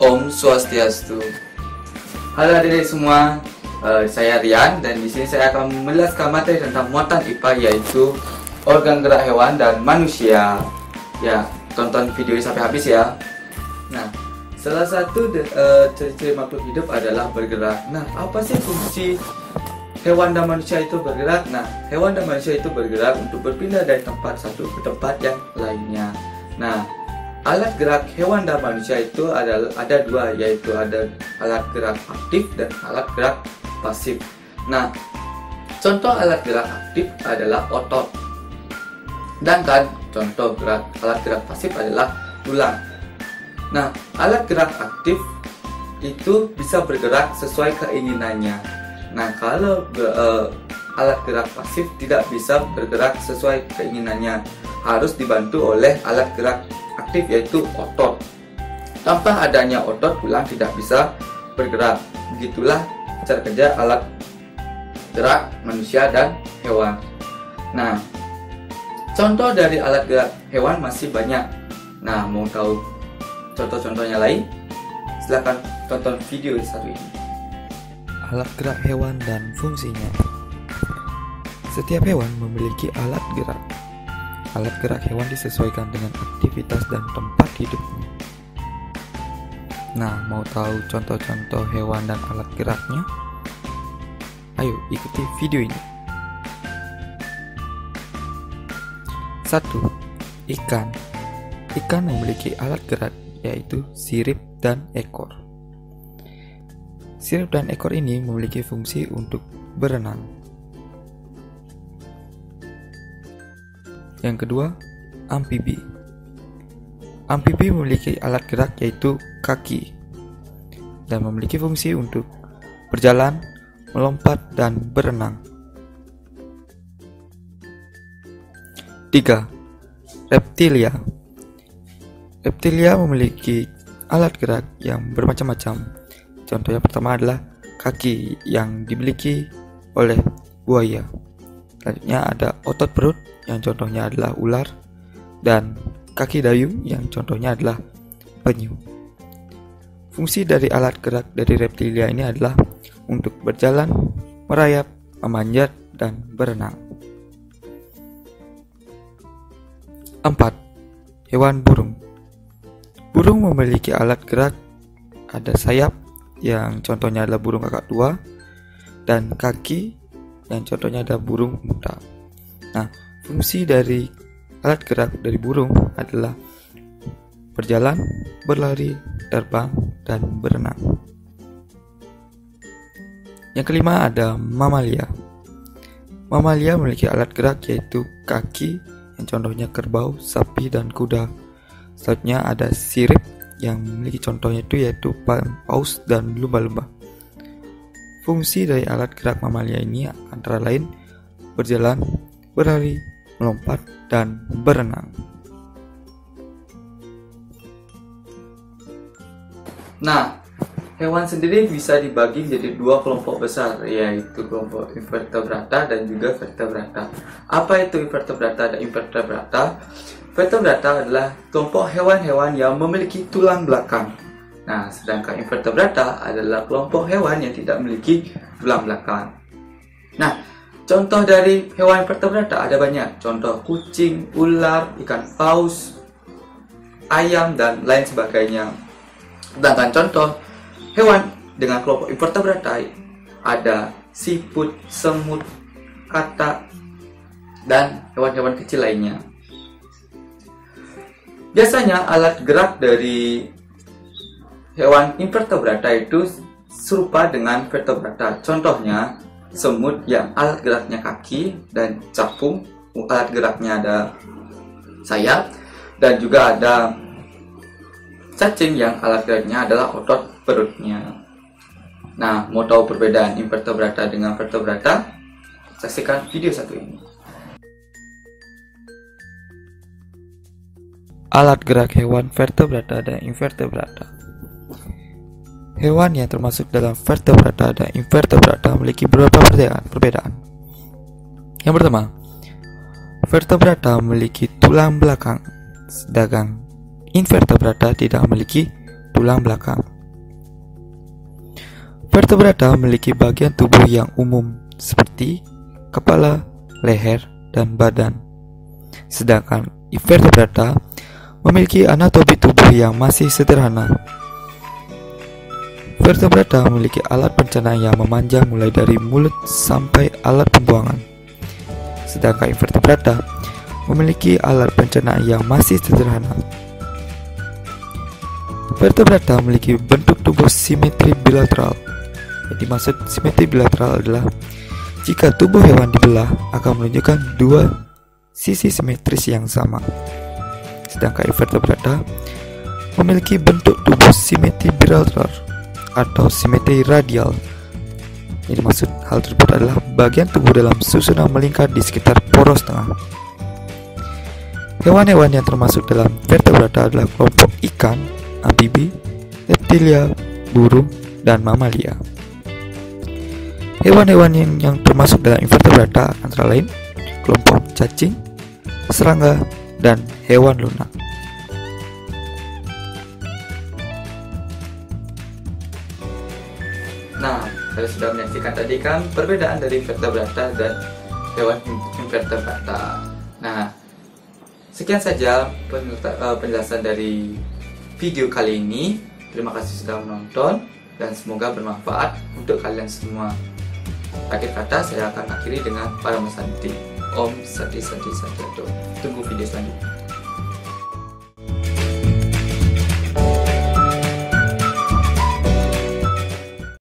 Om Swastiastu. Halo adik-adik semua, saya Rian dan di sini saya akan menjelaskan materi tentang muatan IPA yaitu organ gerak hewan dan manusia. Ya, tonton video ini sampai habis ya. Nah, salah satu ciri-ciri makhluk hidup adalah bergerak. Nah, apa sih fungsi hewan dan manusia itu bergerak? Nah, hewan dan manusia itu bergerak untuk berpindah dari tempat satu ke tempat yang lainnya. Nah, alat gerak hewan dan manusia itu ada dua, yaitu ada alat gerak aktif dan alat gerak pasif. Nah, contoh alat gerak aktif adalah otot, sedangkan contoh alat gerak pasif adalah tulang. Nah, alat gerak aktif itu bisa bergerak sesuai keinginannya. Nah, kalau alat gerak pasif tidak bisa bergerak sesuai keinginannya, harus dibantu oleh alat gerak aktif yaitu otot. Tanpa adanya otot, tulang tidak bisa bergerak. Begitulah cara kerja alat gerak manusia dan hewan. Nah, contoh dari alat gerak hewan masih banyak. Nah, mau tahu contoh-contohnya lain? Silahkan tonton video satu ini. Alat gerak hewan dan fungsinya. Setiap hewan memiliki alat gerak. Alat gerak hewan disesuaikan dengan aktivitas dan tempat hidupnya. Nah, mau tahu contoh-contoh hewan dan alat geraknya? Ayo ikuti video ini. 1. Ikan. Ikan memiliki alat gerak yaitu sirip dan ekor. Sirip dan ekor ini memiliki fungsi untuk berenang. Yang kedua, amfibi. Amfibi memiliki alat gerak yaitu kaki dan memiliki fungsi untuk berjalan, melompat, dan berenang. 3. Reptilia. Reptilia memiliki alat gerak yang bermacam-macam. Contoh yang pertama adalah kaki yang dimiliki oleh buaya. Selanjutnya ada otot perut yang contohnya adalah ular, dan kaki dayung yang contohnya adalah penyu. Fungsi dari alat gerak dari reptilia ini adalah untuk berjalan, merayap, memanjat, dan berenang. 4. Hewan burung. Burung memiliki alat gerak, ada sayap yang contohnya adalah burung kakak tua, dan kaki yang contohnya ada burung unta. Nah, fungsi dari alat gerak dari burung adalah berjalan, berlari, terbang, dan berenang. Yang kelima ada mamalia. Mamalia memiliki alat gerak yaitu kaki yang contohnya kerbau, sapi, dan kuda. Selanjutnya ada sirip yang memiliki contohnya yaitu paus dan lumba-lumba. Fungsi dari alat gerak mamalia ini antara lain berjalan, berlari, melompat, dan berenang. Nah, hewan sendiri bisa dibagi menjadi dua kelompok besar, yaitu kelompok invertebrata dan juga vertebrata. Apa itu invertebrata dan invertebrata? Vertebrata adalah kelompok hewan-hewan yang memiliki tulang belakang. Nah, sedangkan invertebrata adalah kelompok hewan yang tidak memiliki tulang belakang. Nah, contoh dari hewan vertebrata ada banyak. Contoh kucing, ular, ikan paus, ayam, dan lain sebagainya. Sedangkan contoh hewan dengan kelompok invertebrata ada siput, semut, katak, dan hewan-hewan kecil lainnya. Biasanya alat gerak dari hewan invertebrata itu serupa dengan vertebrata. Contohnya semut yang alat geraknya kaki, dan capung alat geraknya ada sayap, dan juga ada cacing yang alat geraknya adalah otot perutnya. Nah, mau tahu perbedaan invertebrata dengan vertebrata? Saksikan video satu ini. Alat gerak hewan vertebrata dan invertebrata. Hewan yang termasuk dalam vertebrata dan invertebrata memiliki beberapa perbedaan. Yang pertama, vertebrata memiliki tulang belakang, sedangkan invertebrata tidak memiliki tulang belakang. Vertebrata memiliki bagian tubuh yang umum seperti kepala, leher, dan badan. Sedangkan invertebrata memiliki anatomi tubuh yang masih sederhana. Vertebrata memiliki alat pencernaan yang memanjang mulai dari mulut sampai alat pembuangan. Sedangkan invertebrata memiliki alat pencernaan yang masih sederhana. Vertebrata memiliki bentuk tubuh simetri bilateral. Yang dimaksud simetri bilateral adalah jika tubuh hewan dibelah akan menunjukkan dua sisi simetris yang sama. Sedangkan invertebrata memiliki bentuk tubuh simetri bilateral atau simetri radial. Yang dimaksud hal tersebut adalah bagian tubuh dalam susunan melingkar di sekitar poros tengah. Hewan-hewan yang termasuk dalam vertebrata adalah kelompok ikan, amfibi, reptilia, burung, dan mamalia. Hewan-hewan yang termasuk dalam invertebrata antara lain kelompok cacing, serangga, dan hewan lunak. Nah, saya sudah menyaksikan tadi kan perbedaan dari vertebrata dan hewan invertebrata. Nah, sekian saja penjelasan dari video kali ini. Terima kasih sudah menonton dan semoga bermanfaat untuk kalian semua. Akhir kata saya akan akhiri dengan Paramasati. Om Sati Sati Sati. Tunggu video selanjutnya.